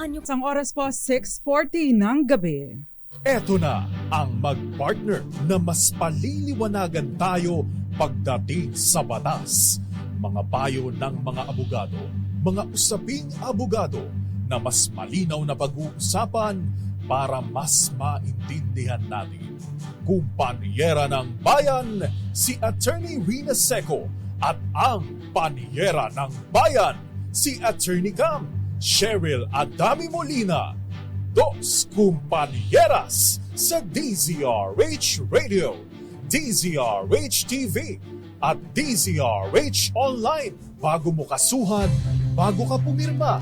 Samahan niyo. Isang oras po, 6:40 ng gabi. Eto na ang mag-partner na mas paliliwanagan tayo pagdating sa batas. Mga payo ng mga abogado, mga usaping abogado na mas malinaw na pag-uusapan para mas maintindihan natin. Kumpanyera ng Bayan, si Attorney Rina Seco at ang Panyera ng Bayan, si Attorney Cam Cheryl Adami Molina. Dos Kumpanieras sa DZRH Radio, DZRH TV at DZRH Online. Bago mo kasuhan, bago ka pumirma,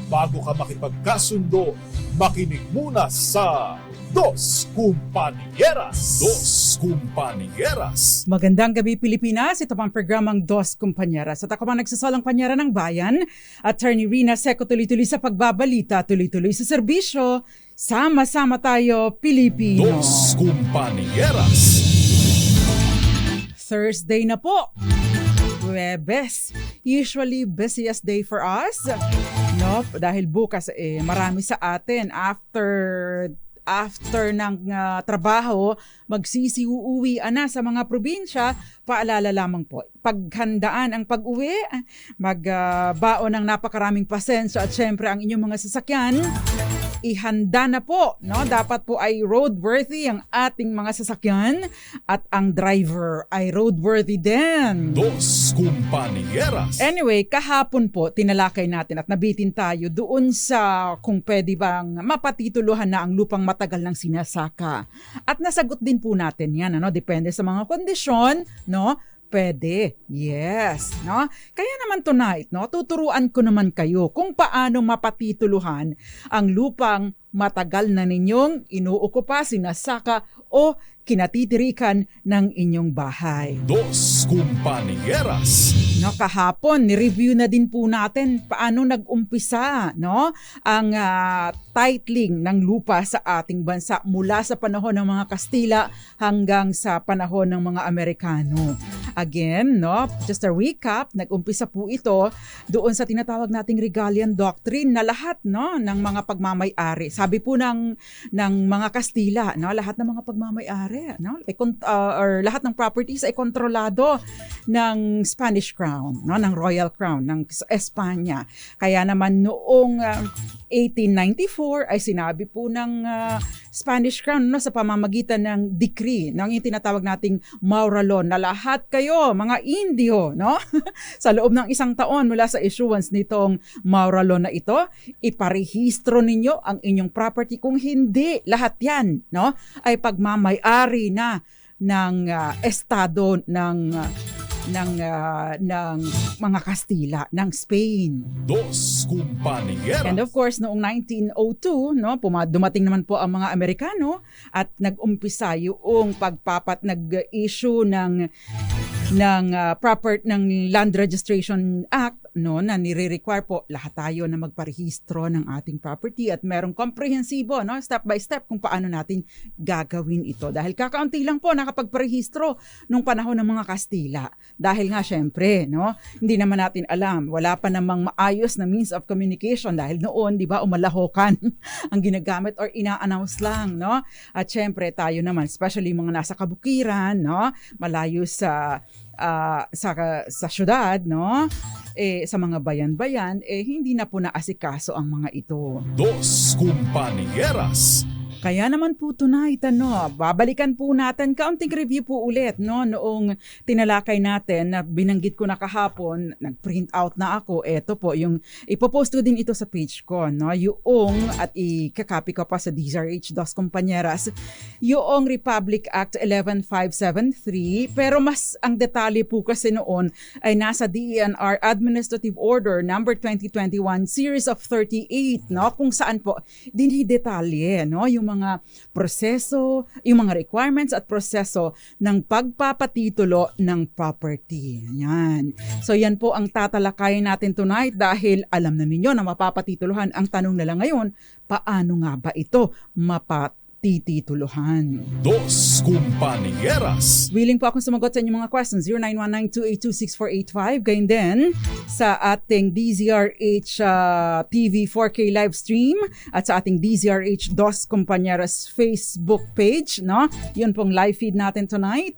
bago ka makipagkasundo, makinig muna sa Dos Kumpanieras. Dos Kumpanieras. Magandang gabi Pilipinas, ito pang programang Dos Kumpanieras. At ako pang nagsasalang panyera ng bayan, Attorney Rina Seco, tuloy-tuloy sa pagbabalita, tuloy-tuloy sa serbisyo. Sama-sama tayo, Pilipino. Dos Kumpanieras. Thursday na po. Huwebes. Usually busiest day for us. No, dahil bukas marami sa atin after ng trabaho, magsisiuuwi na sa mga probinsya. Paalala lamang po, paghandaan ang pag-uwi, magbaon ng napakaraming pasensya at syempre ang inyong mga sasakyan, ihanda na po, no? Dapat po ay roadworthy ang ating mga sasakyan at ang driver ay roadworthy din. Dos Kumpanieras. Anyway, kahapon po tinalakay natin at nabitin tayo doon sa kung pwede bang mapatituluhan na ang lupang matagal ng sinasaka. At nasagot din po natin yan, ano? Depende sa mga kondisyon, no? Pwede. Yes, no? Kaya naman tonight, no, tuturuan ko naman kayo kung paano mapatituluhan ang lupang matagal na ninyong inuukupa, sinasaka o kinatitirikan ng inyong bahay. Dos Kumpanieras. No, kahapon ni-review na din po natin paano nag-umpisa, no, ang titling ng lupa sa ating bansa mula sa panahon ng mga Kastila hanggang sa panahon ng mga Amerikano. Again, no, just a recap, nag-umpisa po ito doon sa tinatawag nating Regalian Doctrine na lahat, no, ng mga pagmamay-ari. Sabi po ng mga Kastila, no, lahat ng mga pagmamay-ari, no, or lahat ng properties ay kontrolado ng Spanish Crown, no, ng Royal Crown ng Espanya. Kaya naman noong 1894 ay sinabi po ng Spanish Crown, no, sa pamamagitan ng decree, ng yung tinatawag nating Maura Law, na lahat kayo, mga Indio, no, sa loob ng isang taon mula sa issuance nitong Maura Law na ito, iparehistro ninyo ang inyong property. Kung hindi, lahat yan, no, ay pagmamay-ari na ng estado ng mga Kastila, ng Spain. Dos Kumpanieras. And of course, noong 1902, no, dumating naman po ang mga Amerikano at nag-umpisa yung nag-issue ng Land Registration Act, no, na nire-require po lahat tayo na magparehistro ng ating property at merong komprehensibo, no, step by step kung paano natin gagawin ito. Dahil kakaunti lang po nakapagparehistro nung panahon ng mga Kastila. Dahil nga syempre, no, hindi naman natin alam, wala pa namang maayos na means of communication dahil noon, di ba, umalahokan ang ginagamit or ina-announce lang, no? At syempre tayo naman, especially mga nasa kabukiran, no, malayo sa syudad, no, sa mga bayan-bayan, hindi na po naasikaso ang mga ito. Dos Kumpanieras. Kaya naman po tonight, babalikan po natin, kaunting review po ulit, no, noong tinalakay natin na binanggit ko na kahapon, nag-print out na ako, eto po, yung ipopost ko din ito sa page ko, no, yung, at ikakopy ko pa sa DZRH Dos Kumpanieras, yung Republic Act 11573, pero mas ang detalye po kasi noon ay nasa DENR Administrative Order number 2021 series of 38, no, kung saan po dinidetalye, no, yung mga proseso, yung mga requirements at proseso ng pagpapatitulo ng property. Yan. So yan po ang tatalakayin natin tonight dahil alam na ninyo na mapapatituluhan. Ang tanong na lang ngayon, paano nga ba ito mapatituluhan? Dos Kumpanieras. Willing po akong sumagot sa inyong mga questions, 0919-282-6485. Gayun din, sa ating DZRH TV 4K live stream at sa ating DZRH Dos Compañeras Facebook page, no? Yun pong live feed natin tonight.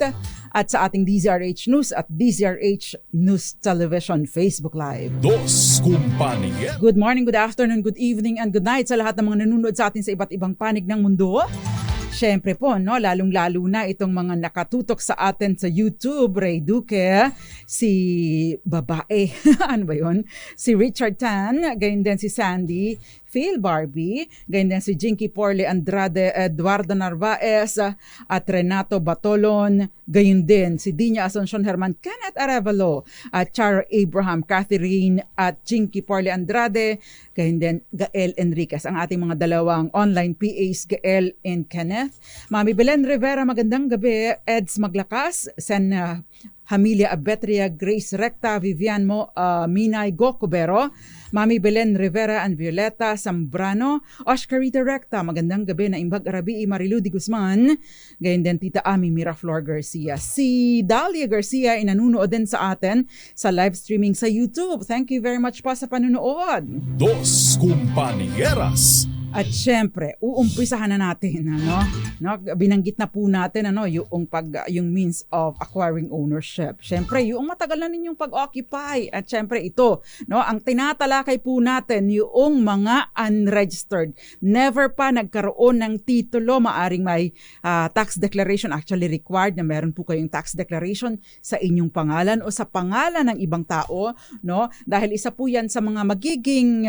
At sa ating DZRH News at DZRH News Television Facebook Live. Dos Compañeras. Good morning, good afternoon, good evening, and good night sa lahat ng mga nanonood sa atin sa iba't ibang panig ng mundo. Siyempre po, no, lalong-lalo na itong mga nakatutok sa atin sa YouTube, Ray Duque, si babae, ano ba yun? Si Richard Tan, gayon din si Sandy, Phil Barbie, gayon din si Jinky Porle Andrade, Eduardo Narvaez, at Renato Batolon, gayon din si Dinya Asuncion Herman, Kenneth Arevalo, at Charo Abraham, Catherine, at Jinky Porle Andrade, gayon din Gael Enriquez, ang ating mga dalawang online PAs, Gael and Kenneth. Mami Belen Rivera, magandang gabi. Eds Maglakas, Sen Hamilia Abetria, Grace Recta, Vivian Minay Gocubero, Mami Belen Rivera and Violeta Zambrano, Oscarita Recta, magandang gabi na Imbag Arabi, Marilu Di Guzman, gayon din Tita Ami Miraflor Garcia. Si Dalia Garcia inanunood din sa atin sa live streaming sa YouTube. Thank you very much po sa panunood. Dos Compañeras. At syempre, uumpisahan na natin, ano? No, binanggit na po natin yung means of acquiring ownership. Syempre, yung matagal na ninyong pag-occupy. At syempre ito, no, ang tinatalakay po natin yung mga unregistered. Never pa nagkaroon ng titulo, maaring may tax declaration, actually required na meron po kayong tax declaration sa inyong pangalan o sa pangalan ng ibang tao, no? Dahil isa po 'yan sa mga magiging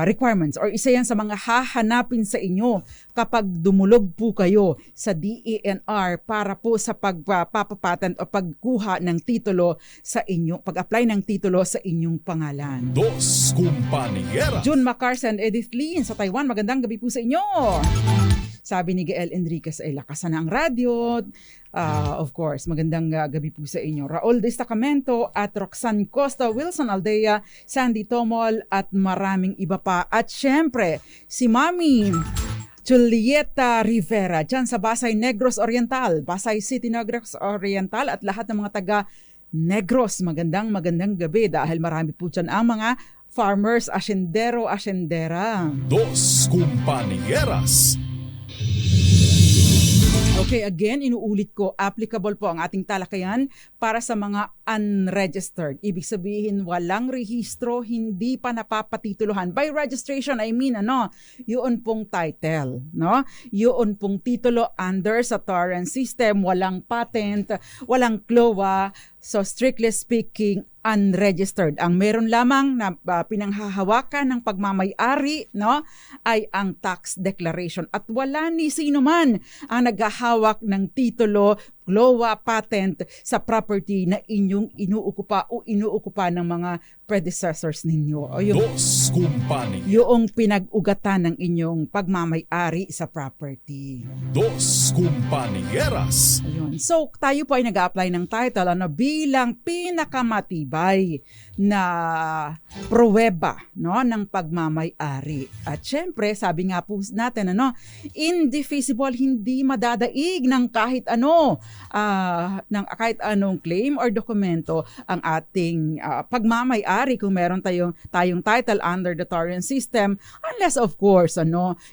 requirements or isa yan sa mga hahanapin sa inyo kapag dumulog po kayo sa DENR para po sa pagpapatent o pagkuha ng titulo sa inyo, pag-apply ng titulo sa inyong pangalan. Dos Compañeras. June Macars and Edith Lin sa Taiwan, magandang gabi po sa inyo. Sabi ni Gael Enriquez ay lakasan na ang radyo. Of course, magandang gabi po sa inyo. Raul Destacamento at Roxanne Costa, Wilson Aldea, Sandy Tomol at maraming iba pa. At syempre, si Mami Julieta Rivera dyan sa Pasay Negros Oriental, Pasay City Negros Oriental at lahat ng mga taga Negros. Magandang gabi dahil marami po dyan ang mga farmers, asyendero, asyendera. Dos Compañeras. Okay, again, inuulit ko, applicable po ang ating talakayan para sa mga unregistered. Ibig sabihin, walang rehistro, hindi pa napapatituluhan. By registration, I mean, yun pong title, no? Yun pong titulo under sa torrent system, walang patent, walang CLOA. So, strictly speaking, unregistered. Ang meron lamang na pinanghahawakan ng pagmamay-ari, no, ay ang tax declaration. At wala ni sino man ang naghahawak ng titulo, CLOA, patent sa property na inyong inuukupa o inuukupa ng mga predecessors ninyo. O yung, Dos Compañeras. yung pinag-ugatan ng inyong pagmamay-ari sa property. Dos Compañeras. Ayun. So, tayo po ay nag-a-apply ng title bilang pinakamatibay na pruweba, no, ng pagmamay-ari. At syempre, sabi nga po natin, indefeasible, hindi madadaig ng kahit ng kahit anong claim or dokumento ang ating pagmamay-ari kung meron tayong title under the torrent system, unless of course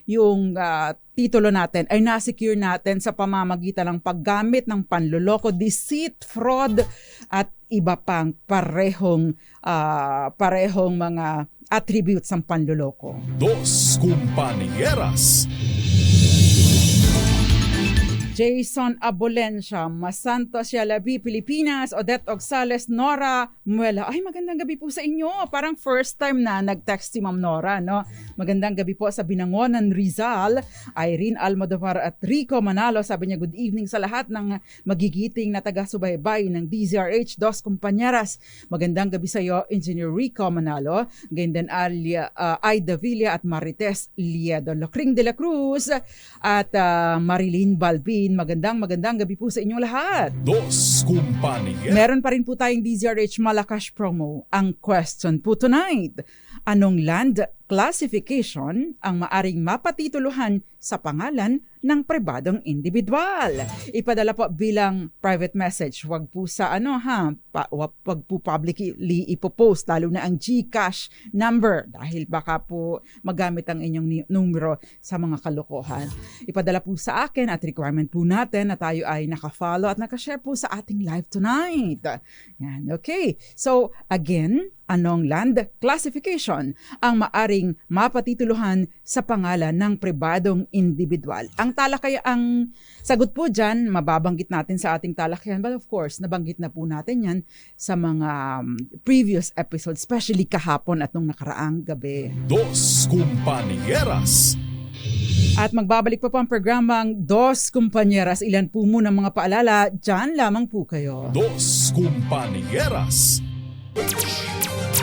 yung titulo natin ay na-secure natin sa pamamagitan ng paggamit ng panloloko, deceit, fraud at iba pang parehong mga attributes ng panloloko. Dos Compañeras. Jason Abolencia, Masanto Sialabi, Pilipinas, Odette Ogsales, Nora Muela. Ay, magandang gabi po sa inyo. Parang first time na nag-text si Ma'am Nora, no? Magandang gabi po sa Binangonan, Rizal, Irene Almodovar at Rico Manalo. Sabi niya, good evening sa lahat ng magigiting na taga-subaybay ng DZRH Dos Compañeras. Magandang gabi sa iyo, Engineer Rico Manalo. Ganyan din Aida Villa at Marites Liedo. Locring de la Cruz at Marilyn Balbin. Magandang gabi po sa inyong lahat. Dos Compañeras. Meron pa rin po tayong DZRH Malakas promo. Ang question po tonight, anong land classification ang maaring mapatituluhan sa pangalan ng pribadong individual. Ipadala po bilang private message. Wag po sa wag po publicly ipopost, lalo na ang GCash number dahil baka po magamit ang inyong numero sa mga kalokohan. Ipadala po sa akin at requirement po natin na tayo ay nakafollow at nakashare po sa ating live tonight. Yan, okay. So, again, anong land classification ang maaring mapatituluhan sa pangalan ng pribadong individual? Ang sagot po dyan, mababanggit natin sa ating talakayan. But of course, nabanggit na po natin yan sa mga previous episodes, especially kahapon at nung nakaraang gabi. Dos Compañeras. At magbabalik pa po ang programang Dos Compañeras. Ilan po muna mga paalala, dyan lamang po kayo. Dos Compañeras.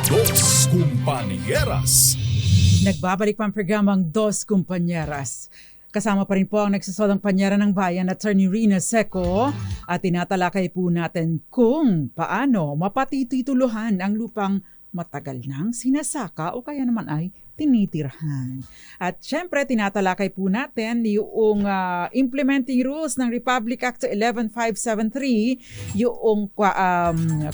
Dos Compañeras. Nagbabalik pa ang programang Dos Compañeras. Kasama pa rin po ang nagsasalang panyera ng bayan, Attorney Rina Seco, at tinatalakay po natin kung paano mapatituluhan ang lupang matagal nang sinasaka o kaya naman ay tinitirhan. At syempre, tinatalakay po natin yung implementing rules ng Republic Act 11573, yung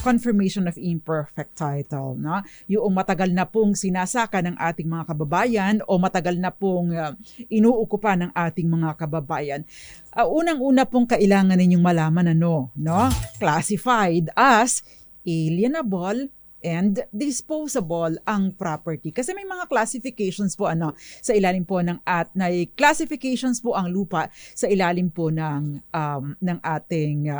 confirmation of imperfect title. No? Yung matagal na pong sinasaka ng ating mga kababayan o matagal na pong inuukupa ng ating mga kababayan. Unang-una pong kailangan ninyong malaman no? Classified as alienable and disposable ang property. Kasi may mga classifications po sa ilalim po ng classifications po ang lupa sa ilalim po ng ating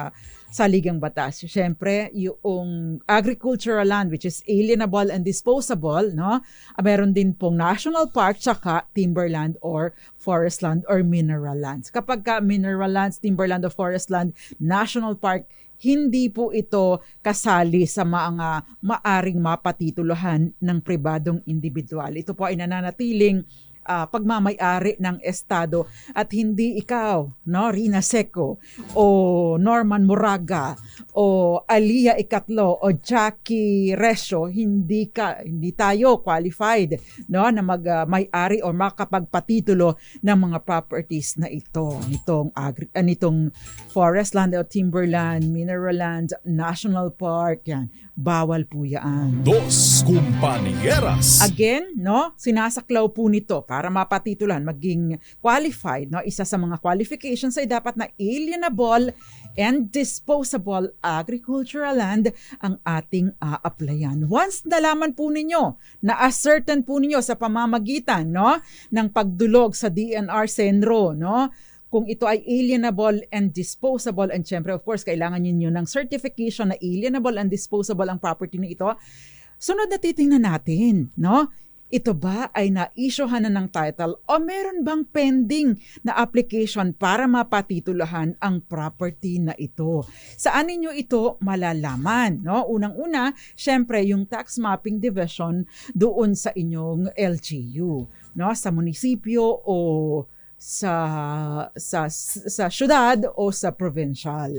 saligang batas. Siyempre, yung agricultural land which is alienable and disposable, no? Meron din pong national park tsaka timberland or forest land or mineral lands. Kapag mineral lands, timberland or forest land, national park, hindi po ito kasali sa mga maaring mapatituluhan ng pribadong individual. Ito po ay nananatiling pagmamay-ari ng Estado at hindi ikaw, Rina Seco o Norman Moraga o Alia Ikatlo o Jackie Resio, hindi tayo qualified na may-ari o makapagpatitulo ng mga properties na ito, nitong forest land o timberland, mineral land, national park, yan. Bawal po yan. Dos Compañeras. Again, sinasaklaw po nito para mapatitulan, maging qualified. Isa sa mga qualifications ay dapat na alienable and disposable agricultural land ang ating a-applyan. Once nalaman po ninyo, na-ascertain po ninyo sa pamamagitan ng pagdulog sa DNR Senro, kung ito ay alienable and disposable, and syempre of course kailangan niyo ng certification na alienable and disposable ang property na ito, sunod na titingnan natin, ito ba ay na-issuehan na ng title o meron bang pending na application para mapatituluhan ang property na ito? Saan ninyo ito malalaman? Unang-una, syempre yung tax mapping division doon sa inyong LGU, sa munisipyo o sa syudad o sa provincial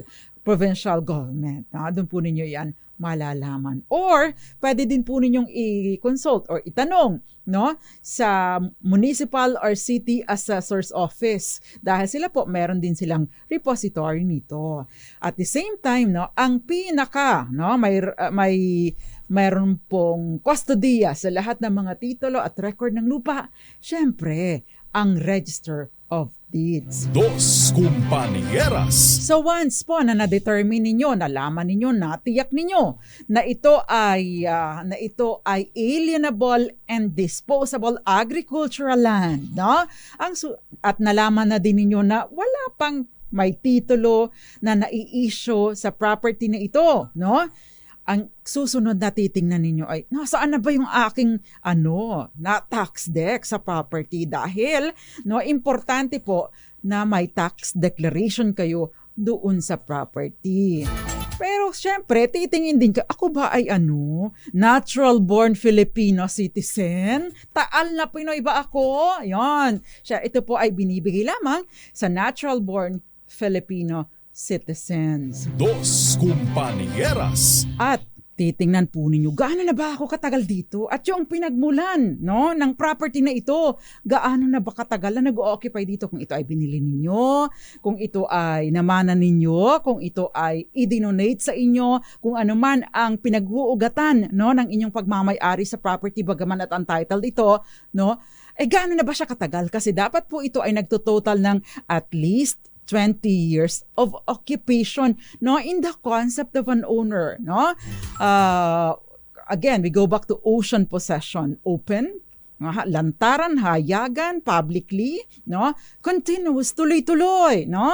government. Doon po ninyo yan malalaman. Or pwede din po ninyong i-consult or itanong sa municipal or city assessor's office dahil sila po meron din silang repository nito. At the same time, ang pinaka mayroon pong kustodiya sa lahat ng mga titulo at record ng lupa, syempre ang Register of Deeds. Dos Compañeras. So once po na na-determine ninyo, nalaman ninyo, natiyak ninyo na ito ay alienable and disposable agricultural land, at nalaman na din ninyo na wala pang may titulo na nai-issue sa property na ito, ang susunod na titingnan ninyo ay, nasaan na ba yung aking na tax deck sa property? Dahil, importante po na may tax declaration kayo doon sa property. Pero syempre, titingin din ka, ako ba ay natural born Filipino citizen? Taal na Pinoy ba ako? Yan. Ito po ay binibigay lamang sa natural born Filipino citizens. Dos Compañeras. At titingnan po ninyo, gaano na ba ako katagal dito? At yung pinagmulan, no, ng property na ito, gaano na ba katagal na nag-occupy dito? Kung ito ay binili ninyo, kung ito ay namana ninyo, kung ito ay i-donate sa inyo, kung ano man ang pinaghuugatan, no, ng inyong pagmamay-ari sa property bagaman at untitled ito, no, gaano na ba siya katagal? Kasi dapat po ito ay nagtototal ng at least 20 years of occupation, no, in the concept of an owner, no. Again, we go back to ocean possession, open, lantaran, hayagan, publicly, no, continuous, tuloy-tuloy, no,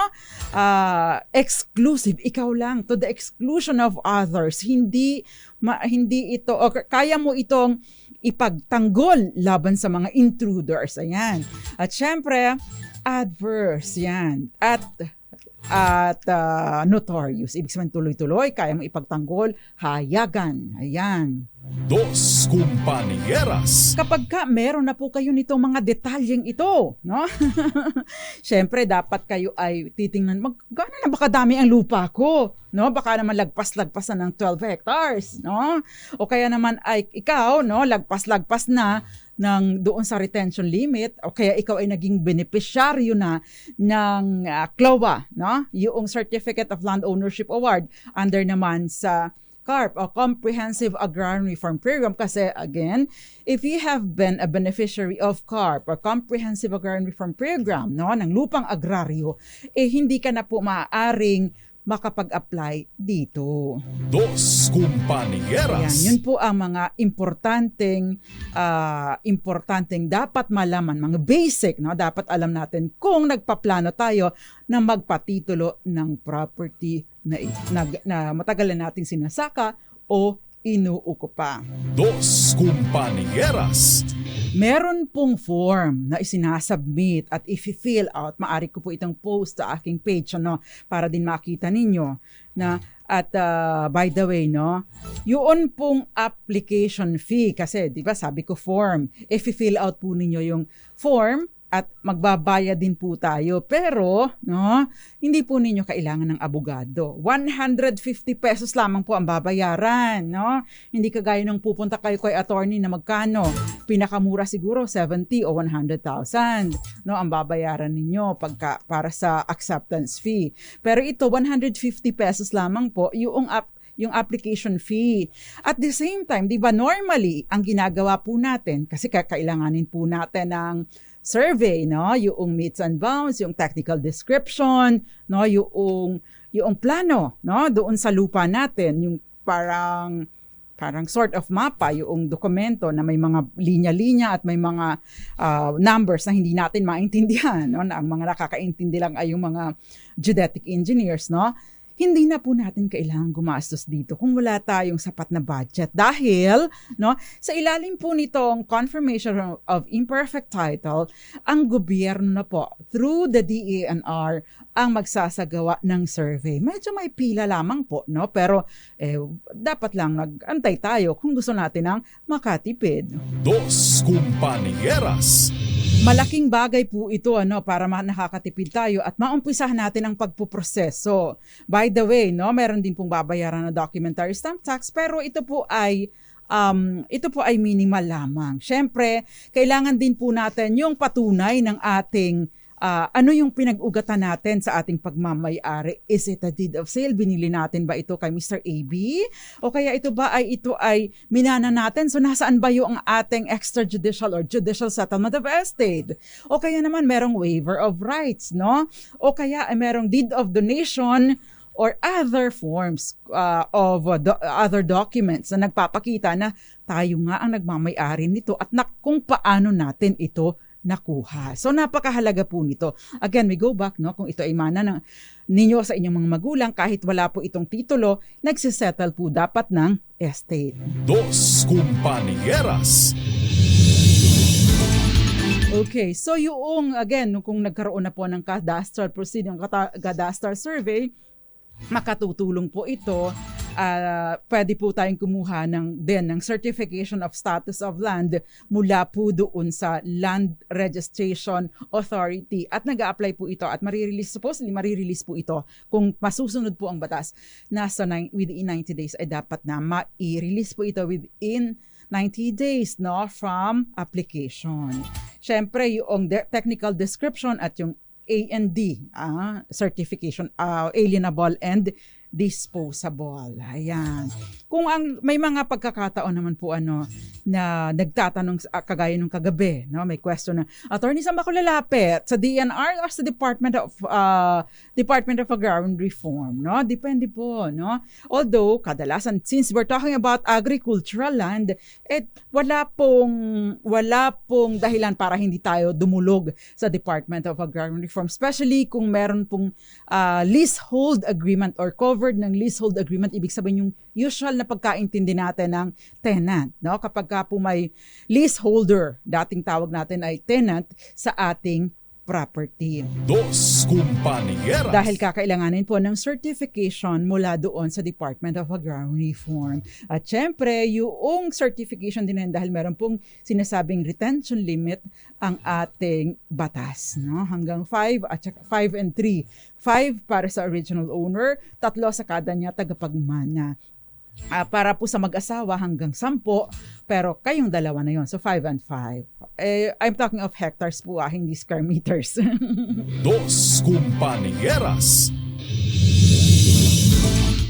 exclusive, ikaw lang, to the exclusion of others, hindi ito, o kaya mo itong ipagtanggol laban sa mga intruders, ayan. At syempre, adverse yan at notorious. Ibig sabihin tuloy-tuloy, kaya mong ipagtanggol, hayagan. Ayan. Dos Compañeras. Kapag meron na po kayo nitong mga detalyeng ito, no? Siyempre, dapat kayo ay titingnan, gano'n na ba kadami ang lupa ko? No? Baka naman lagpas-lagpas na ng 12 hectares, no? O kaya naman ay ikaw, no, lagpas-lagpas na ng doon sa retention limit, o kaya ikaw ay naging beneficiaryo na ng CLOA, no? Yung Certificate of Land Ownership Award under naman sa CARP o Comprehensive Agrarian Reform Program. Kasi again, if you have been a beneficiary of CARP or Comprehensive Agrarian Reform Program, no, ng lupang agraryo, hindi ka na po maaaring makapag-apply dito. Dos Compañeras. Ayan, yun po ang mga importanteng dapat malaman, mga basic, no? Dapat alam natin kung nagpaplano tayo na magpatitulo ng property na matagal na natin sinasaka o inuukupa. Dos Compañeras. Meron pong form na isinasubmit at i-fill out. Maaari ko po itong post sa aking page, no, para din makita ninyo na at by the way, no, yun pong application fee kasi 'di ba sabi ko form, i-fill out po ninyo yung form at magbabayad din po tayo. Pero, no, hindi po ninyo kailangan ng abogado. 150 pesos lamang po ang babayaran, no? Hindi kagaya nung pupunta kayo kay attorney na magkano. Pinakamura siguro 70 o 100,000, no, ang babayaran ninyo para sa acceptance fee. Pero ito 150 pesos lamang po yung application fee. At the same time, 'di ba normally ang ginagawa po natin kasi kailanganin po natin ng survey, no, yung meets and bounds, yung technical description, no, yung plano, no, doon sa lupa natin, yung parang sort of mapa, yung dokumento na may mga linya-linya at may mga numbers na hindi natin maintindihan, no, na ang mga nakakaintindi lang ay yung mga geodetic engineers, no. Hindi na po natin kailangang gumastos dito kung wala tayong sapat na budget. Dahil, no, sa ilalim po nitong Confirmation of Imperfect Title, ang gobyerno na po, through the DENR, ang magsasagawa ng survey. Medyo may pila lamang po, no? Pero dapat lang nag-antay tayo kung gusto natin ng makatipid. Dos Compañeras. Malaking bagay po ito, ano, para nakakatipid tayo at maumpisahan natin ang pagpuproseso. By the way, no, meron din pong babayaran na documentary stamp tax, pero ito po ay minimal lamang. Siyempre, kailangan din po natin yung patunay ng ating ano yung pinag-ugatan natin sa ating pagmamay-ari. Is it a deed of sale? Binili natin ba ito kay Mr. AB? O kaya ito ay minana natin? So nasaan ba yung ating extrajudicial or judicial settlement of estate? O kaya naman merong waiver of rights, no? O kaya merong deed of donation or other forms of other documents na nagpapakita na tayo nga ang nagmamay-ari nito at kung paano natin ito nakuha. So napakahalaga po nito. Again, we go back, no, kung ito ay mana ninyo sa inyong mga magulang, kahit wala po itong titulo, nagsisettle po dapat ng estate. Dos Compañeras. Okay, so yung, again, kung nagkaroon na po ng cadastral proceeding, cadastral survey, makatutulong po ito pwede po tayong kumuha ng certification of status of land mula po doon sa Land Registration Authority at nag-a-apply po ito at supposedly marirelease po ito kung masusunod po ang batas within 90 days ay dapat na ma-release po ito within 90 days from application. Siyempre, yung technical description at yung A&D certification, alienable and disposable. Ayan. Kung may mga pagkakataon naman po na nagtatanong kagaya nung kagabi, may question na, attorney, saan ba ako lalapit? Sa DNR or sa Department of Agrarian Reform, Depende po, Although kadalasan since we're talking about agricultural land, wala pong dahilan para hindi tayo dumulog sa Department of Agrarian Reform, especially kung meron pong leasehold agreement or covered ng leasehold agreement. Ibig sabihin yung usual na pagkaintindi natin ng tenant, kapag ka po may leaseholder, dating tawag natin ay tenant sa ating property. Dos Compañeras. Dahil kakailanganin po ng certification mula doon sa Department of Agrarian Reform. At syempre, yung certification din dahil meron pong sinasabing retention limit ang ating batas, hanggang 5 at 5 and 3. 5 para sa original owner, 3 sa kada niya tagapagmana. Para po sa mag-asawa hanggang 10, pero kayong dalawa na yon, so 5 and 5. I'm talking of hectares po, hindi square meters. Dos Compañeras.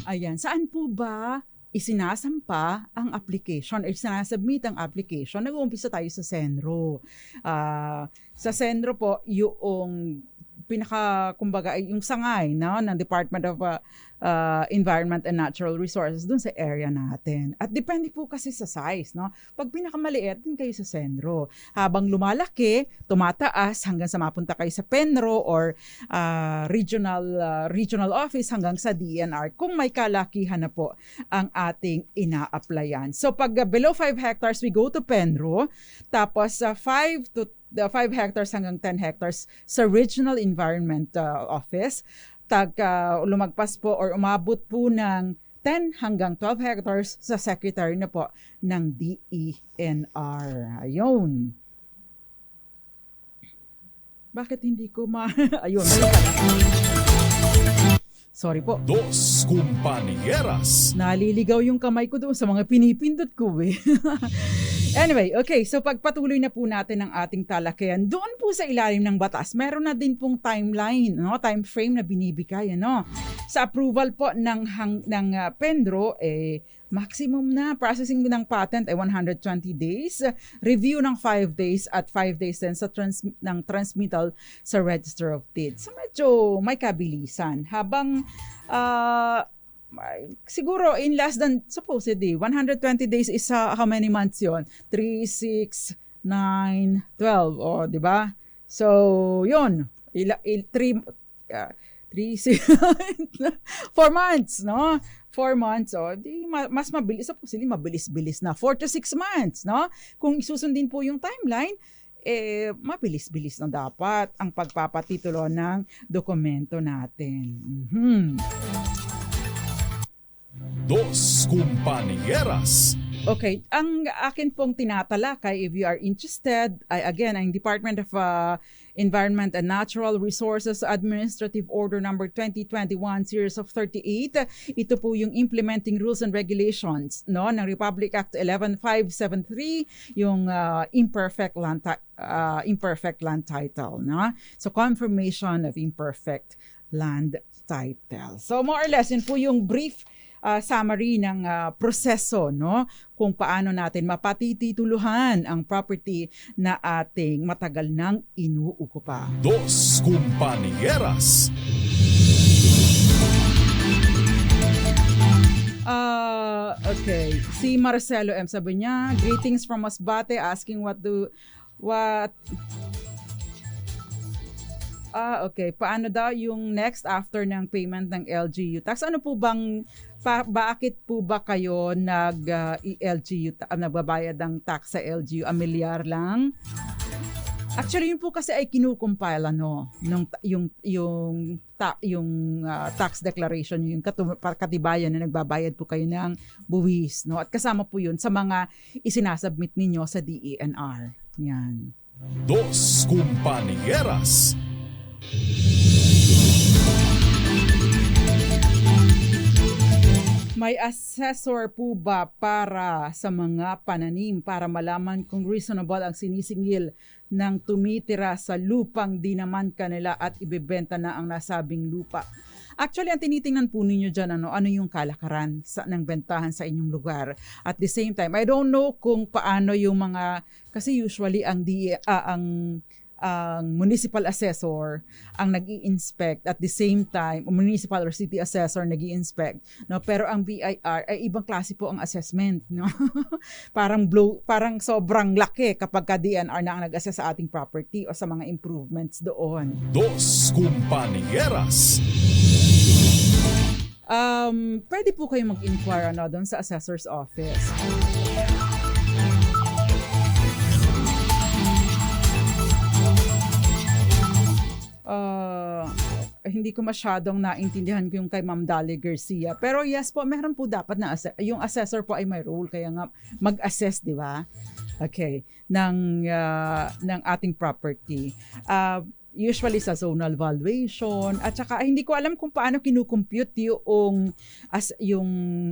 Ayan, saan po ba isinasampa ang application or sinasubmit ang application? Nag-uumpisa tayo sa Senro. Sa Senro po, yung kumbaga yung sangay ng Department of Environment and Natural Resources dun sa area natin. At depende po kasi sa size, Pag pinakamaliit, din kayo sa Senro. Habang lumalaki, tumataas hanggang sa mapunta kayo sa Penro or regional office hanggang sa DNR kung may kalakihan na po ang ating ina-applyan. So pag below 5 hectares, we go to Penro. Tapos 5 hectares hanggang 10 hectares sa Regional Environment Office. Lumagpas po or umabot po ng 10 hanggang 12 hectares sa secretary na po ng DENR. Ayun. Bakit hindi ko Ayun, mali pala. Sorry po. Dos Compañeras. Naliligaw yung kamay ko doon sa mga pinipindot ko Anyway, okay. So pagpatuloy na po natin ang ating talakayan, doon po sa ilalim ng batas, meron na din pong timeline, time frame na binibigay. Sa approval po ng Penro, maximum na processing ng patent ay 120 days, review ng 5 days at 5 days din sa ng transmittal sa Register of Deeds. So medyo may kabilisan. Habang siguro in less than supposedly 120 days is how many months yon? 3, 6, 9, 12, di ba? So yun, 4 months, 4 months, mas mabilis, supposedly mabilis-bilis na. 4 to 6 months, Kung isusundin po yung timeline, mabilis-bilis na dapat ang pagpapatitulo ng dokumento natin. Dos Compañeras. Okay, ang akin pong tinatalakay, if you are interested, again, ang Department of Environment and Natural Resources Administrative Order Number 2021 Series of 38. Ito po yung implementing rules and regulations ng Republic Act 11573, yung imperfect land title. So confirmation of imperfect land title. So more or less, yun po yung brief summary ng proseso, kung paano natin mapatitituluhan ang property na ating matagal nang inuukupa. Dos Compañeras. Okay. Si Marcelo M. sabi niya, greetings from Masbate, asking okay. Paano daw yung next after ng payment ng LGU tax? Ano po bang bakit po ba kayo nagbabayad ng tax sa LGU? Amilyar lang? Actually, yun po kasi ay kinukumpile tax declaration, yung katibayan na nagbabayad po kayo ng buwis, no? At kasama po yun sa mga isinasubmit ninyo sa DENR. Yan. Dos Compañeras. May assessor po ba para sa mga pananim para malaman kung reasonable ang sinisingil ng tumitira sa lupang di naman kanila at ibebenta na ang nasabing lupa? Actually, ang tinitingnan po ninyo dyan, ano yung kalakaran ng bentahan sa inyong lugar. At the same time, I don't know kung paano yung mga, kasi usually ang municipal assessor ang nag-i-inspect at the same time, municipal or city assessor nag-i-inspect, no? Pero ang BIR ay ibang klase po ang assessment, no? parang sobrang laki kapag ka DNR na ang nag-assess sa ating property o sa mga improvements doon. Dos Compañeras. Pwede po kayong mag-inquire doon sa assessor's office. Hindi ko masyadong naintindihan yung kay Ma'am Dali Garcia. Pero yes po, meron po dapat na yung assessor po ay may role, kaya nga mag-assess, di ba? Okay, ng ating property. Usually sa zonal valuation, at saka hindi ko alam kung paano kinukompute yung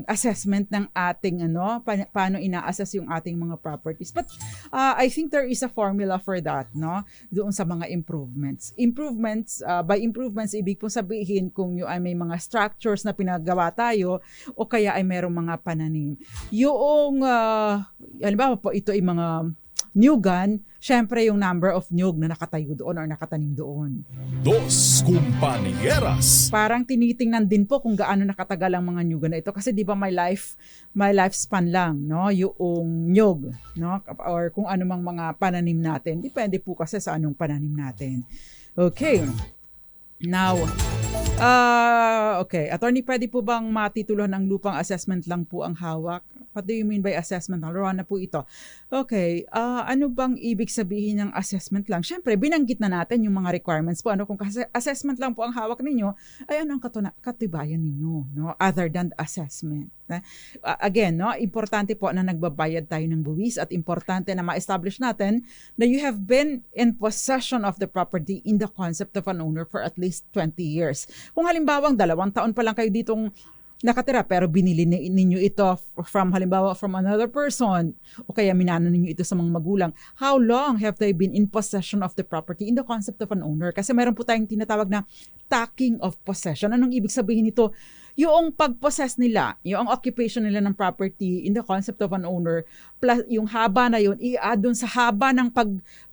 assessment ng ating paano ina-assess yung ating mga properties. But I think there is a formula for that, no? Doon sa mga improvements. By improvements, ibig po sabihin kung yung ay may mga structures na pinagawa tayo o kaya ay mayroong mga pananim. Yung halimbawa po ito ay mga nyugan, syempre yung number of nyug na nakatayo doon or nakatanim doon. Dos Compañeras. Parang tinitingnan din po kung gaano nakatagal ang mga nyugan na ito kasi di ba may lifespan lang, no? Yung nyug, no? Or kung ano mang mga pananim natin. Depende po kasi sa anong pananim natin. Okay. Now, okay. Attorney, pwede po bang matitulohan ng lupang assessment lang po ang hawak? What do you mean by assessment? Laruan na po ito. Okay. Ano bang ibig sabihin ng assessment lang? Siyempre, binanggit na natin yung mga requirements po. Kung assessment lang po ang hawak ninyo, ay ano ang katibayan ninyo, no? Other than the assessment. Again, no, importante po na nagbabayad tayo ng buwis at importante na ma-establish natin na you have been in possession of the property in the concept of an owner for at least 20 years. Kung halimbawang 2 taon pa lang kayo ditong nakatira pero binili ninyo ito from another person o kaya minano ninyo ito sa mga magulang, how long have they been in possession of the property in the concept of an owner? Kasi meron po tayong tinatawag na tacking of possession. Anong ibig sabihin nito? Yung pag-possess nila, yung occupation nila ng property in the concept of an owner, plus yung haba na yun, i-add dun sa haba ng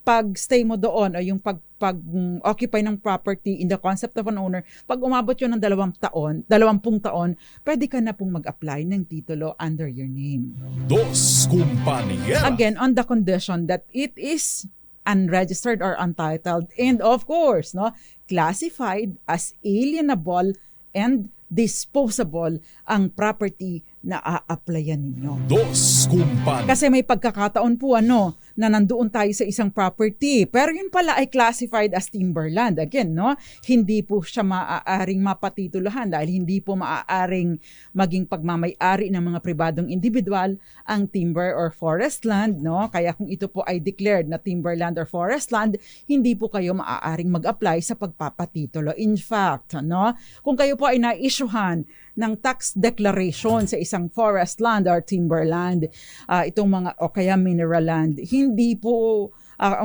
pag-stay mo doon o yung pag-occupy ng property in the concept of an owner, pag umabot yun ng 20 taon, pwede ka na pong mag-apply ng titulo under your name. Dos Compañeras. Again, on the condition that it is unregistered or untitled and of course, no, classified as alienable and disposable ang property na a-applyan ninyo. Dos Compañeras. Kasi may pagkakataon po na nandoon tayo sa isang property pero yun pala ay classified as timberland. Again, no, hindi po siya maaaring mapatituluhan dahil hindi po maaaring maging pagmamay-ari ng mga pribadong individual ang timber or forest land, no? Kaya kung ito po ay declared na timberland or forest land, hindi po kayo maaaring mag-apply sa pagpapatitulo. In fact, no, kung kayo po ay na-issuehan ng tax declaration sa isang forest land or timberland, itong mga o kaya mineral land, hindi po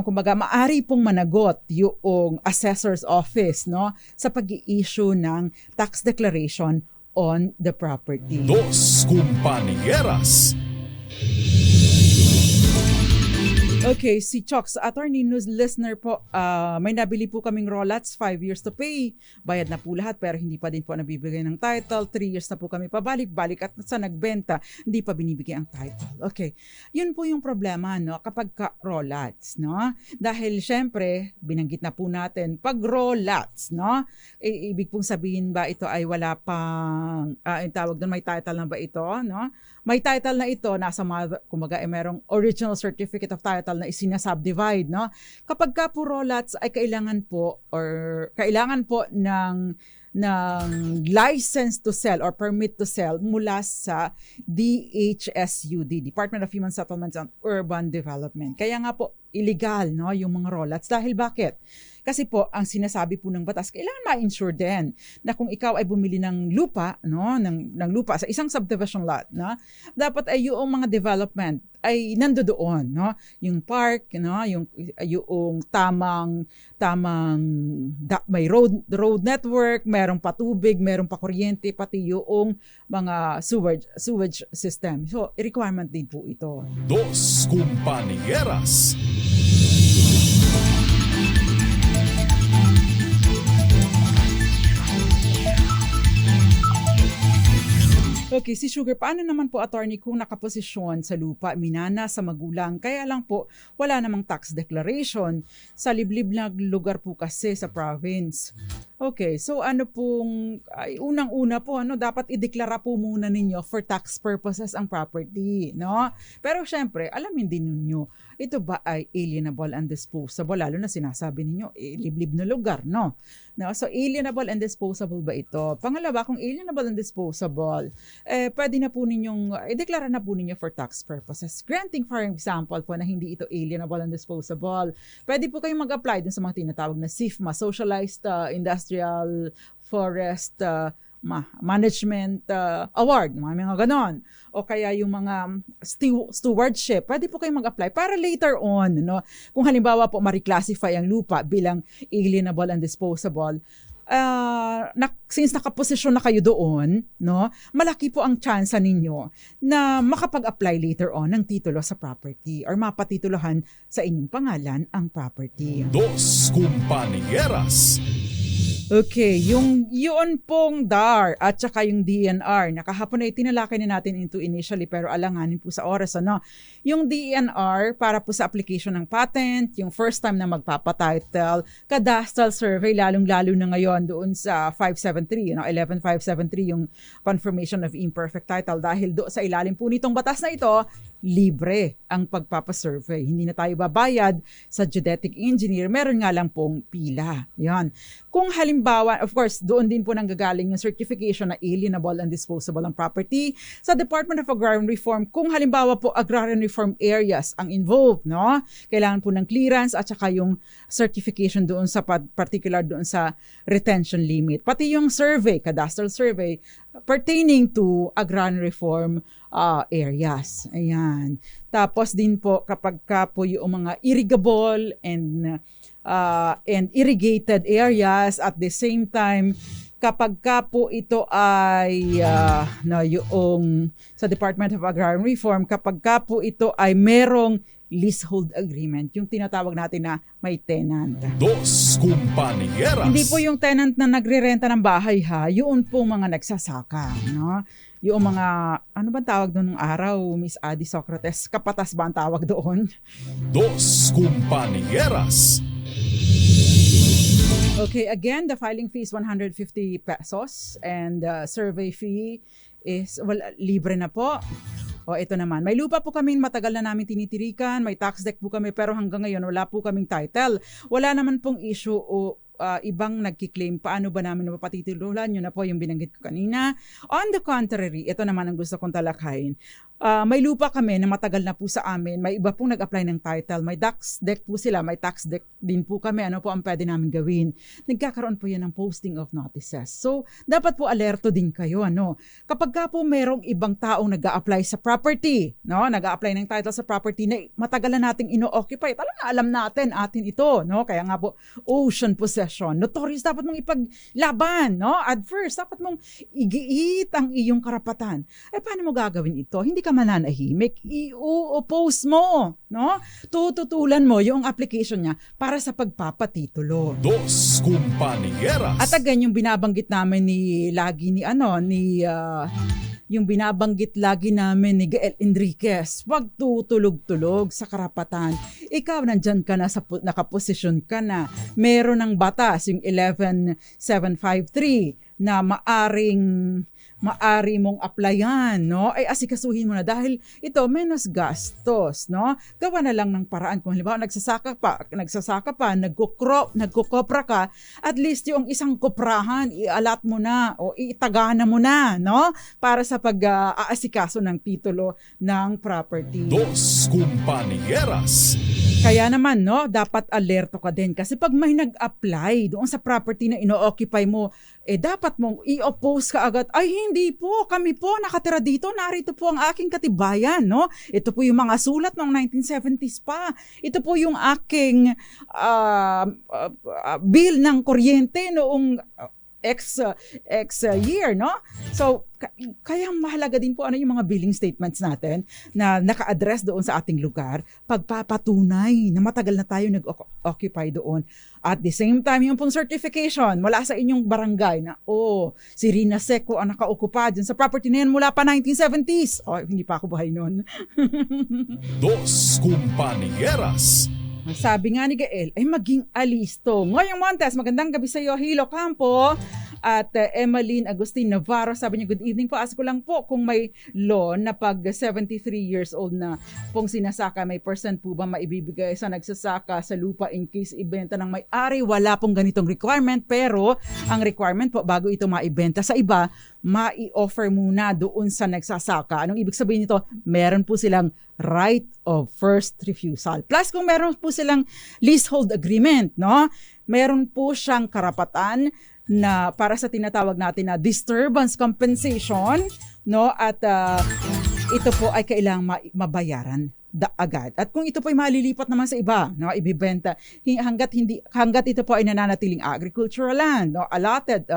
kumbaga maari pong managot yung assessor's office, no, sa pag-i-issue ng tax declaration on the property. Dos Compañeras. Okay, si Chox, attorney news listener po, may nabili po kaming Rolats, 5 years to pay. Bayad na po lahat pero hindi pa din po nabibigay ng title. 3 years na po kami pabalik-balik at sa nagbenta, hindi pa binibigay ang title. Okay, yun po yung problema, no, kapag Rolats, no? Dahil syempre, binanggit na po natin, pag Rolats, no, ibig pong sabihin ba ito ay wala pang, tawag doon, may title na ba ito, no? May title na ito, nasa mother, kumbaga merong original certificate of title title na isinasubdivide, no? Kapag ka po raw lots ay kailangan po ng license to sell or permit to sell mula sa DHSUD, Department of Human Settlements and Urban Development. Kaya nga po illegal, no, yung mga raw lots. Dahil bakit? Kasi po ang sinasabi po ng batas, kailangan ma-insure din na kung ikaw ay bumili ng lupa, no, ng lupa sa isang subdivision lot, no, dapat ay yung mga development ay nandoon, no, yung park, no, yung tamang may road network, merong patubig, merong pakuryente, pati yung mga sewage system. So, requirement din po ito. Dos Compañeras. Okay, si Sugar, paano naman po, attorney, kung nakaposisyon sa lupa, minana sa magulang, kaya lang po wala namang tax declaration sa liblib na lugar po kasi sa province? Okay, so unang-una po, dapat ideklara po muna ninyo for tax purposes ang property, no? Pero syempre, alamin din ninyo, ito ba ay alienable and disposable? Lalo na sinasabi ninyo, liblib na lugar, no? So, alienable and disposable ba ito? Pangalawa, kung alienable and disposable, pwede na po ninyong, ideklara na po ninyo for tax purposes. Granting, for example po, na hindi ito alienable and disposable, pwede po kayong mag-apply dun sa mga tinatawag na SIFMA, Socialized Industrial Forest Management Award, mga ganon. O kaya yung mga stewardship, pwede po kayong mag-apply para later on, no? Kung halimbawa po ma-reclassify ang lupa bilang alienable and disposable, since nakaposisyon na kayo doon, no, malaki po ang tsansa ninyo na makapag-apply later on ng titulo sa property or mapatituluhan sa inyong pangalan ang property. Dos Compañeras. Okay, yun pong DAR at saka yung DNR. Nakahapon ay tinalakay na natin into initially pero alanganin po sa oras. Yung DNR para po sa application ng patent, yung first time na magpapatitle, cadastral survey, lalong-lalo na ngayon doon sa 573, 11573, yung confirmation of imperfect title. Dahil sa ilalim po nitong batas na ito, libre ang pagpapasurvey. Hindi na tayo babayad sa geodetic engineer. Meron nga lang pong pila. Yan. Kung halimbawa, of course, doon din po nanggagaling yung certification na alienable and disposable ang property sa Department of Agrarian Reform. Kung halimbawa po agrarian reform areas ang involved, no? Kailangan po ng clearance at saka yung certification doon sa particular doon sa retention limit. Pati yung survey, cadastral survey pertaining to agrarian reform areas. Ayan. Tapos din po kapag po yung mga irrigable and irrigated areas at the same time kapag po ito ay yung sa Department of Agrarian Reform, kapag po ito ay merong leasehold agreement, yung tinatawag natin na may tenant. Dos Compañeras. Hindi po yung tenant na nagre-renta ng bahay ha, yun po mga nagsasaka, no? Yung mga, ano ba tawag doon ng araw, Miss Adi Socrates? Kapatas ba ang tawag doon? Dos Compañeras. Okay, again, the filing fee is 150 pesos and survey fee is, libre na po. O ito naman, may lupa po kami, matagal na namin tinitirikan, may tax deck po kami, pero hanggang ngayon wala po kaming title. Wala naman pong issue o ibang nagkiklaim, paano ba namin mapatituluhan? Yun na po yung binanggit ko kanina. On the contrary, ito naman ang gusto kong talakayin. May lupa kami na matagal na po sa amin, may iba pong nag-apply ng title, may tax deck po sila, may tax deck din po kami, ano po ang pwede namin gawin? Nagkakaroon po yan ng posting of notices. So, dapat po alerto din kayo, ano? Kapag ka po merong ibang taong nag-a-apply sa property, no? Nag-a-apply ng title sa property na matagal na nating ino-occupy, talagang alam natin, atin ito, no? Kaya nga po, ocean possession, notorious, dapat mong ipaglaban, no? At first, dapat mong igiit ang iyong karapatan. Paano mo gagawin ito? Hindi ka mananahimik, i-oppose mo, no? Tututulan mo yung application niya para sa pagpapatitulo. Dos Compañeras. At again, yung binabanggit namin yung binabanggit lagi namin ni Gael Enriquez, wag tutulog-tulog sa karapatan. Ikaw nandyan ka na, nakaposisyon ka na. Meron ng batas, yung 11753, na maaring maari mong applyan, no? Ay asikasuhin mo na dahil ito menos gastos, no? Gawa na lang ng paraan. Kung halimbawa nagsasaka pa, nagkukopra ka, at least yung isang koprahan, ialat mo na o itagana mo na, no? Para sa pag-aasikaso ng titulo ng property. Dos Compañeras. Kaya naman, no, dapat alerto ka din kasi pag may nag-apply doon sa property na ino-occupy mo, dapat mong i-oppose ka agad. Ay, hindi po, kami po nakatira dito, narito po ang aking katibayan, no? Ito po yung mga sulat ng 1970s pa. Ito po yung aking bill ng kuryente noong X year, no? So, kaya mahalaga din po ano yung mga billing statements natin na naka-address doon sa ating lugar, pagpapatunay na matagal na tayo nag-occupy doon. At the same time, yung pong certification mula sa inyong barangay na, si Rina Seco ang nakaukupa dyan sa property na yan mula pa 1970s. Hindi pa ako buhay noon. Dos Compañeras. Sabi nga ni Gael, ay maging alisto. Ngayong Montes, magandang gabi sa iyo, Hilo Campo. At Emmeline Agustin Navarro, sabi niya, good evening po. Ask ko lang po kung may law na pag 73 years old na pong sinasaka, may percent po ba maibibigay sa nagsasaka sa lupa in case ibenta ng may-ari? Wala pong ganitong requirement, pero ang requirement po bago ito maibenta sa iba, mai-offer muna doon sa nagsasaka. Anong ibig sabihin nito? Meron po silang right of first refusal. Plus kung meron po silang leasehold agreement, no? Meron po siyang karapatan na para sa tinatawag natin na disturbance compensation, no? At ito po ay kailangang mabayaran agad. At kung ito po ay malilipat naman sa iba, no, ibibenta hangga't ito po ay nananatiling agricultural land, no, allotted,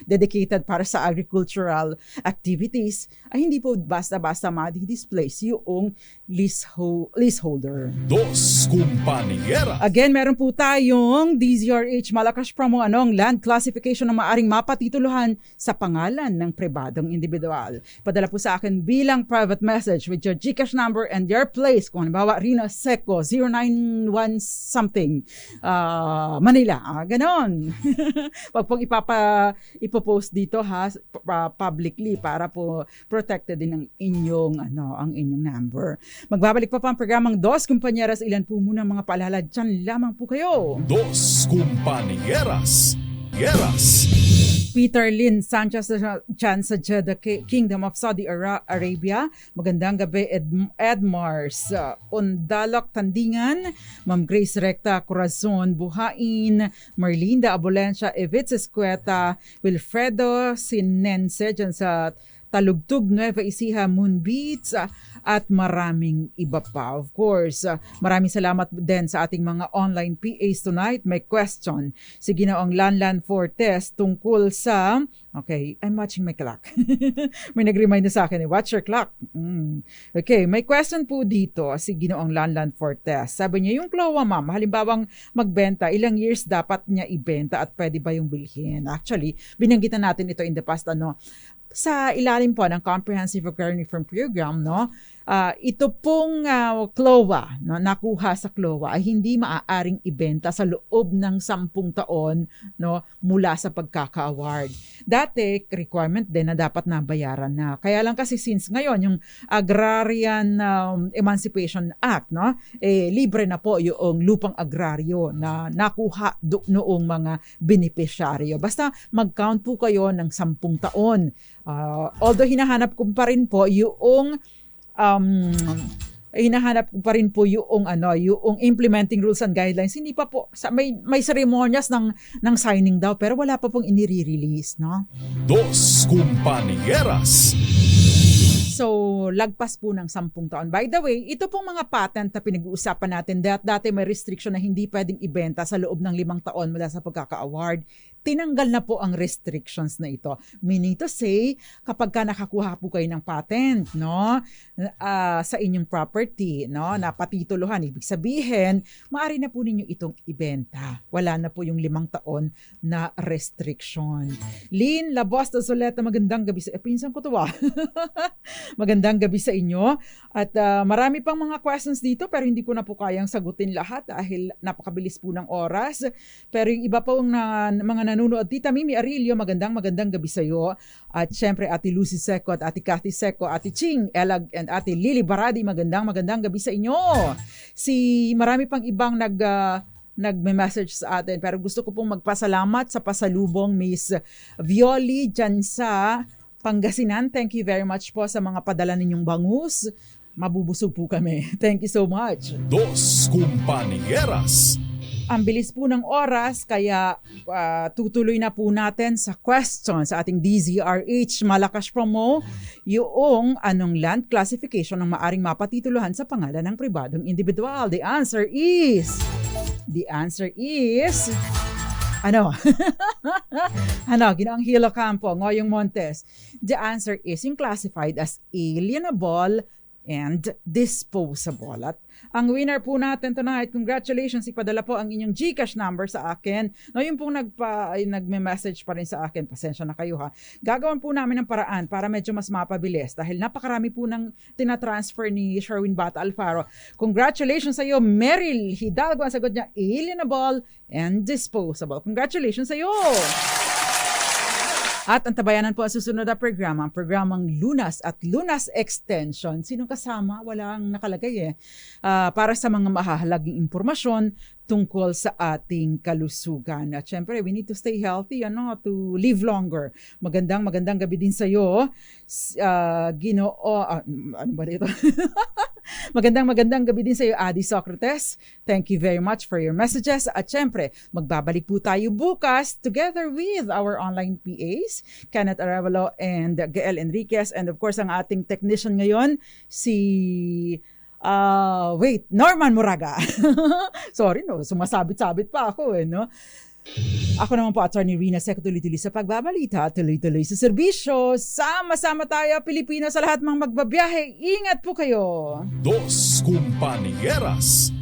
dedicated para sa agricultural activities, ay hindi po basta-basta ma-displace yung leaseholder. Dos Compañeras. Again, meron po tayong DZRH Malakas promo land classification na maaring mapatituluhan sa pangalan ng pribadong individual. Padala po sa akin bilang private message with your GCash number and your place. Kung halimbawa, Rina Seco, 091 something, Manila. Ganon. Pag pong ipopost dito publicly para po protected din ang inyong number. Magbabalik pa ang programang Dos Compañeras. Ilan po muna mga paalala dyan lamang po kayo. Dos Compañeras. Peter Lynn Sanchez dyan sa Jeddah, Kingdom of Saudi Arabia. Magandang gabi, Edmars Undalok Tandingan, Ma'am Grace Recta Corazon Buhain, Merlinda Abolencia Evitz Escueta, Wilfredo Sinense dyan sa Talugtug, Nueva Ecija, Moon Beach, at maraming iba pa. Of course, maraming salamat din sa ating mga online PAs tonight. May question si Ginoong Lanlan Fortes tungkol sa... Okay, I'm watching my clock. May nag-remind na sa akin, watch your clock. Okay, may question po dito si Ginoong Lanlan Fortes. Sabi niya, yung CLOA ma'am, halimbawang magbenta, ilang years dapat niya ibenta at pwede ba yung bilhin? Actually, binanggitan natin ito in the past, sa ilalim po ng Comprehensive Agrarian Reform Program, no? Ito pong CLOA, no, nakuha sa CLOA ay hindi maaaring ibenta sa loob ng 10 taon, no, mula sa pagkaka-award. Dati, requirement din na dapat nabayaran na. Kaya lang kasi since ngayon, yung Agrarian Emancipation Act, no, libre na po yung lupang agraryo na nakuha noong mga beneficiaryo. Basta mag-count po kayo ng 10 taon. Although hinahanap ko pa rin po yung yung implementing rules and guidelines. Hindi pa po may ceremonias ng signing daw pero wala pa pong inire-release, no? Dos Compañeras. So, lagpas po ng 10 taon. By the way, ito pong mga patent na pinag-uusapan natin, dati may restriction na hindi pwedeng ibenta sa loob ng 5 taon mula sa pagkaka-award. Tinanggal na po ang restrictions na ito. Meaning to say, kapag ka nakakuha po kayo ng patent, no, sa inyong property, no, na patituluhan, ibig sabihin, maaari na po ninyo itong ibenta. Wala na po yung 5 taon na restriction. Lynn Labosta Soleta, magandang gabi sa... Pinsan ko to Magandang gabi sa inyo. At marami pang mga questions dito pero hindi ko na po kayang sagutin lahat dahil napakabilis po ng oras. Pero yung iba pa mga nanonood. Tita Mimi Arilio, magandang gabi sa iyo. At syempre, Ate Lucy Seco at Ate Cathy Seco, Ate Ching Elag and Ate Lily Baradi, magandang gabi sa inyo. Marami pang ibang nagme-message sa atin, pero gusto ko pong magpasalamat sa pasalubong Miss Violi dyan sa Pangasinan. Thank you very much po sa mga padala ninyong bangus. Mabubusog po kami. Thank you so much. Dos Compañeras. Ang bilis po ng oras, kaya tutuloy na po natin sa question sa ating DZRH Malakas Promo, yung anong land classification ang maaring mapatituluhan sa pangalan ng pribadong individual. The answer is Ginoong Hilo Campo, Ngoyong Montes. The answer is yung classified as alienable and disposable. At ang winner po natin tonight, congratulations, ipadala po ang inyong GCash number sa akin. No, yung pong nagme-message pa rin sa akin, pasensya na kayo ha. Gagawin po namin ng paraan para medyo mas mapabilis dahil napakarami po ng tinatransfer ni Sherwin Bata Alfaro. Congratulations sa iyo, Meryl Hidalgo. Ang sagot niya, alienable and disposable. Congratulations sa iyo! At ang tabayanan po ang susunod na programa, ang programang Lunas at Lunas Extension. Sinong kasama? Walang nakalagay para sa mga mahahalagang impormasyon tungkol sa ating kalusugan. At syempre, we need to stay healthy, to live longer. Magandang gabi din sa iyo. Ano ba dito? Magandang gabi din sa iyo, Adi Socrates. Thank you very much for your messages. At syempre, magbabalik po tayo bukas together with our online PAs, Kenneth Arevalo and Gael Enriquez. And of course, ang ating technician ngayon, Norman Moraga. Sorry, sumasabit-sabit pa ako no? Ako naman po, Attorney Rina Seco, tuloy-tuloy sa pagbabalita, tuloy-tuloy sa serbisyo. Sama-sama tayo, Pilipinas, sa lahat mga magbabiyahe. Ingat po kayo! Dos Compañeras.